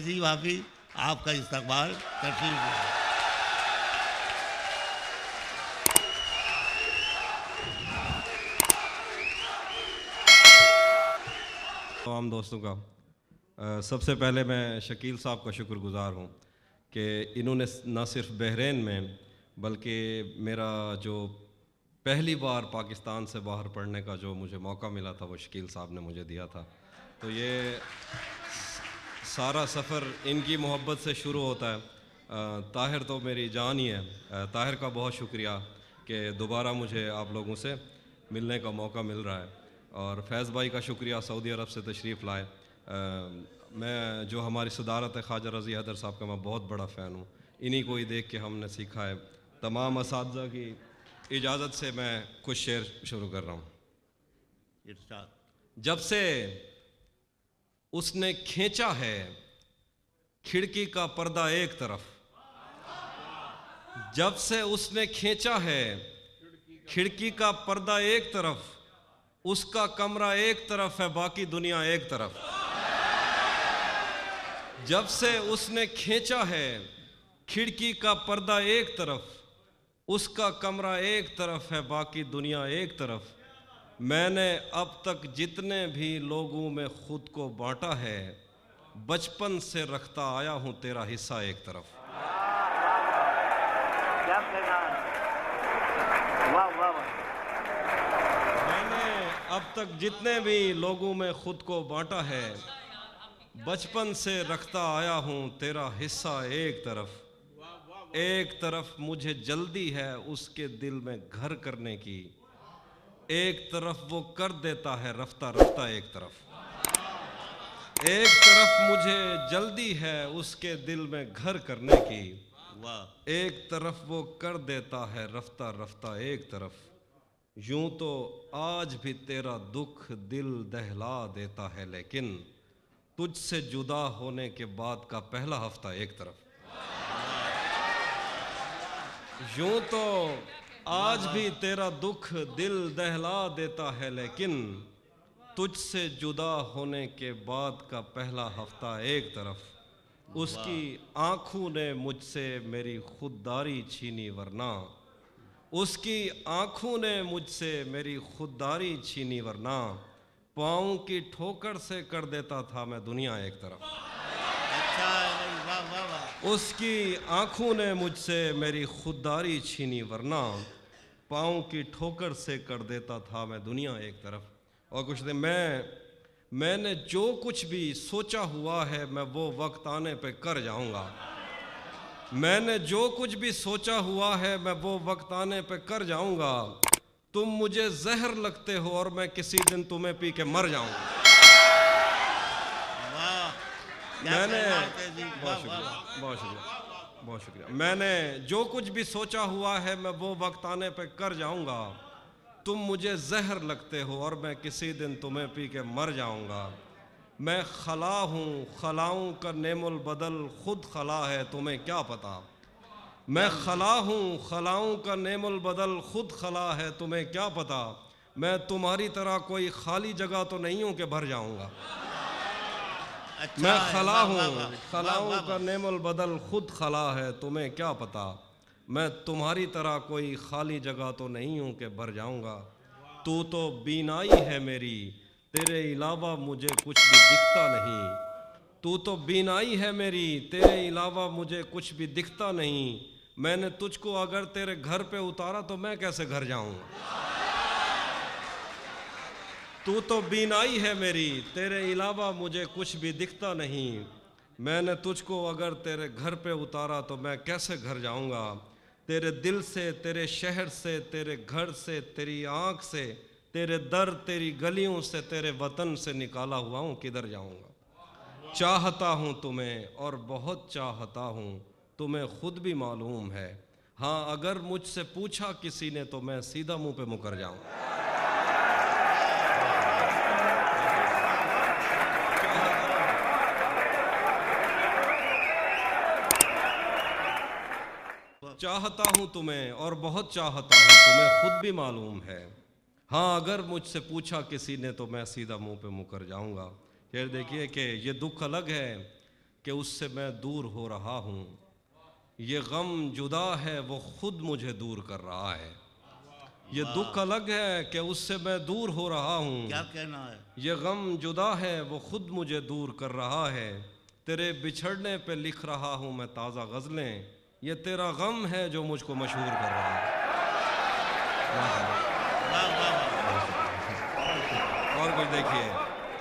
نجیب حافظ آپ کا استقبال تشریف لائے۔ تمام دوستوں کا سب سے پہلے میں شکیل صاحب کا شکر گزار ہوں کہ انہوں نے نہ صرف بحرین میں بلکہ میرا جو پہلی بار پاکستان سے باہر پڑھنے کا جو مجھے موقع ملا تھا وہ شکیل صاحب نے مجھے دیا تھا۔ تو یہ سارا سفر ان کی محبت سے شروع ہوتا ہے۔ طاہر تو میری جان ہی ہے، طاہر کا بہت شکریہ کہ دوبارہ مجھے آپ لوگوں سے ملنے کا موقع مل رہا ہے، اور فیض بھائی کا شکریہ سعودی عرب سے تشریف لائے۔ میں جو ہماری صدارت ہے خواجہ رضی حیدر صاحب کا میں بہت بڑا فین ہوں، انہی کو ہی دیکھ کے ہم نے سیکھا ہے۔ تمام اساتذہ کی اجازت سے میں کچھ شعر شروع کر رہا ہوں۔ جب سے اس نے کھینچا ہے کھڑکی کا پردہ ایک طرف، جب سے اس نے کھینچا ہے کھڑکی کا پردہ ایک طرف، اس کا کمرہ ایک طرف ہے باقی دنیا ایک طرف۔ جب سے اس نے کھینچا ہے کھڑکی کا پردہ ایک طرف، اس کا کمرہ ایک طرف ہے باقی دنیا ایک طرف۔ میں نے اب تک جتنے بھی لوگوں میں خود کو بانٹا ہے، بچپن سے رکھتا آیا ہوں تیرا حصہ ایک طرف۔ میں نے اب تک جتنے بھی لوگوں میں خود کو بانٹا ہے، بچپن سے رکھتا آیا ہوں تیرا حصہ ایک طرف۔ ایک طرف مجھے جلدی ہے اس کے دل میں گھر کرنے کی، ایک طرف وہ کر دیتا ہے رفتہ رفتہ ایک طرف۔ ایک طرف مجھے جلدی ہے اس کے دل میں گھر کرنے کی، ایک طرف وہ کر دیتا ہے رفتہ رفتہ ایک طرف۔ یوں تو آج بھی تیرا دکھ دل دہلا دیتا ہے، لیکن تجھ سے جدا ہونے کے بعد کا پہلا ہفتہ ایک طرف۔ یوں تو آج بھی تیرا دکھ دل دہلا دیتا ہے، لیکن تجھ سے جدا ہونے کے بعد کا پہلا ہفتہ ایک طرف۔ اس کی آنکھوں نے مجھ سے میری خودداری چھینی، ورنہ اس کی آنکھوں نے مجھ سے میری خودداری چھینی، ورنہ پاؤں کی ٹھوکر سے کر دیتا تھا میں دنیا ایک طرف۔ اس کی آنکھوں نے مجھ سے میری خودداری چھینی، ورنہ پاؤں کی ٹھوکر سے کر دیتا تھا میں دنیا ایک طرف۔ اور کچھ دن میں نے جو کچھ بھی سوچا ہوا ہے میں وہ وقت آنے پہ کر جاؤں گا۔ میں نے جو کچھ بھی سوچا ہوا ہے میں وہ وقت آنے پہ کر جاؤں گا۔ تم مجھے زہر لگتے ہو اور میں کسی دن تمہیں پی کے مر جاؤں گا۔ بہت شکریہ۔ میں نے جو کچھ بھی سوچا ہوا ہے میں وہ وقت آنے پہ کر جاؤں گا۔ تم مجھے زہر لگتے ہو اور میں کسی دن تمہیں پی کے مر جاؤں گا۔ میں خلا ہوں، خلاؤں کا نعم البدل خود خلا ہے تمہیں کیا پتا۔ میں خلا ہوں، خلاؤں کا نعم البدل خود خلا ہے تمہیں کیا پتا۔ میں تمہاری طرح کوئی خالی جگہ تو نہیں ہوں کہ بھر جاؤں گا۔ میں خلا ہوں، خلاؤں کا نعم البدل خود خلا ہے تمہیں کیا پتا۔ میں تمہاری طرح کوئی خالی جگہ تو نہیں ہوں کہ بھر جاؤں گا۔ تو بینائی ہے میری، تیرے علاوہ مجھے کچھ بھی دکھتا نہیں۔ تو بینائی ہے میری، تیرے علاوہ مجھے کچھ بھی دکھتا نہیں۔ میں نے تجھ کو اگر تیرے گھر پہ اتارا تو میں کیسے گھر جاؤں گا۔ تو بینائی ہے میری، تیرے علاوہ مجھے کچھ بھی دکھتا نہیں۔ میں نے تجھ کو اگر تیرے گھر پہ اتارا تو میں کیسے گھر جاؤں گا۔ تیرے دل سے، تیرے شہر سے، تیرے گھر سے، تیری آنکھ سے، تیرے در، تیری گلیوں سے، تیرے وطن سے نکالا ہوا ہوں کدھر جاؤں گا۔ چاہتا ہوں تمہیں اور بہت چاہتا ہوں، تمہیں خود بھی معلوم ہے۔ ہاں اگر مجھ سے پوچھا کسی نے تو میں سیدھا منہ پہ مکر جاؤں۔ چاہتا ہوں تمہیں اور بہت چاہتا ہوں، تمہیں خود بھی معلوم ہے۔ ہاں اگر مجھ سے پوچھا کسی نے تو میں سیدھا منہ پہ مکر جاؤں گا۔ پھر دیکھیے کہ یہ دکھ الگ ہے کہ اس سے میں دور ہو رہا ہوں، یہ غم جدا ہے وہ خود مجھے دور کر رہا ہے، یہ دکھ الگ ہے کہ اس سے میں دور ہو رہا ہوں، کیا کہنا ہے؟ یہ غم جدا ہے وہ خود مجھے دور کر رہا ہے، تیرے بچھڑنے پہ لکھ رہا ہوں میں تازہ غزلیں، یہ تیرا غم ہے جو مجھ کو مشہور کر رہا ہے۔ واہ واہ واہ۔ اور کچھ دیکھیے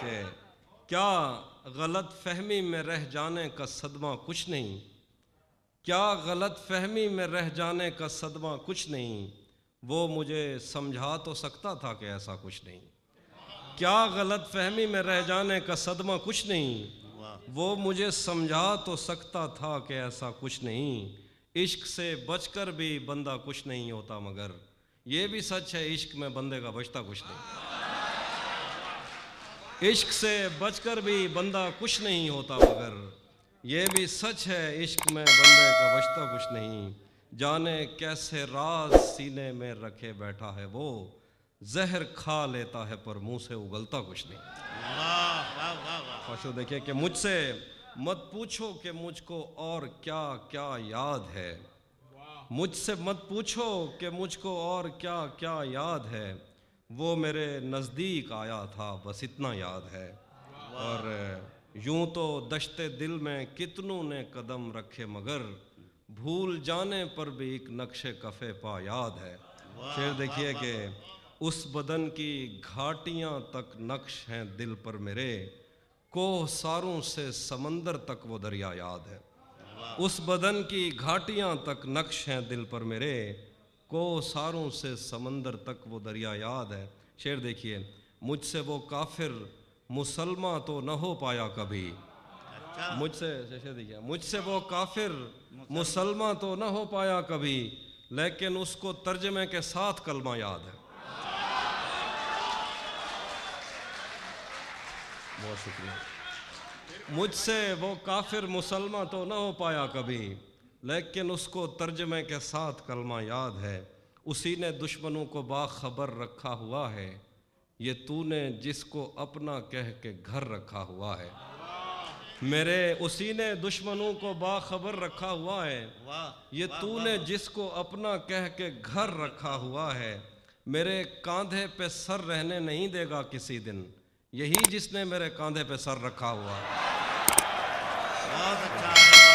کہ کیا غلط فہمی میں رہ جانے کا صدمہ کچھ نہیں، کیا غلط فہمی میں رہ جانے کا صدمہ کچھ نہیں، وہ مجھے سمجھا تو سکتا تھا کہ ایسا کچھ نہیں، کیا غلط فہمی میں رہ جانے کا صدمہ کچھ نہیں، وہ مجھے سمجھا تو سکتا تھا کہ ایسا کچھ نہیں، عشق سے بچ کر بھی بندہ کچھ نہیں ہوتا، مگر یہ بھی سچ ہے عشق میں بندے کا بچتا کچھ نہیں، عشق سے بچ کر بھی بندہ کچھ نہیں ہوتا، مگر یہ بھی سچ ہے عشق میں بندے کا بچتا کچھ نہیں، جانے کیسے راز سینے میں رکھے بیٹھا ہے وہ، زہر کھا لیتا ہے پر منہ سے اگلتا کچھ نہیں۔ واہ واہ واہ واہ۔ خوشو دیکھیں کہ مجھ سے مت پوچھو کہ مجھ کو اور کیا کیا یاد ہے، مجھ سے مت پوچھو کہ مجھ کو اور کیا کیا یاد ہے، وہ میرے نزدیک آیا تھا بس اتنا یاد ہے، اور یوں تو دشت دل میں کتنوں نے قدم رکھے مگر بھول جانے پر بھی ایک نقش کفے پا یاد ہے۔ شعر دیکھیے کہ اس بدن کی گھاٹیاں تک نقش ہیں دل پر میرے، کوہ ساروں سے سمندر تک وہ دریا یاد ہے، اس بدن کی گھاٹیاں تک نقش ہیں دل پر میرے، کوہ ساروں سے سمندر تک وہ دریا یاد ہے۔ شعر دیکھیے، مجھ سے وہ کافر مسلمہ تو نہ ہو پایا کبھی، مجھ سے شعر دیکھیے، مجھ سے وہ کافر مسلمہ تو نہ ہو پایا کبھی، لیکن اس کو ترجمے کے ساتھ کلمہ یاد ہے۔ بہت شکریہ۔ مجھ سے وہ کافر مسلمہ تو نہ ہو پایا کبھی، لیکن اس کو ترجمے کے ساتھ کلمہ یاد ہے، اسی نے دشمنوں کو باخبر رکھا ہوا ہے، یہ تو نے جس کو اپنا کہہ کے گھر رکھا ہوا ہے، میرے اسی نے دشمنوں کو باخبر رکھا ہوا ہے، یہ تو نے جس کو اپنا کہہ کے گھر رکھا ہوا ہے، میرے کاندھے پہ سر رہنے نہیں دے گا کسی دن، یہی جس نے میرے کاندھے پہ سر رکھا ہوا ہے۔ بہت اچھا ہے۔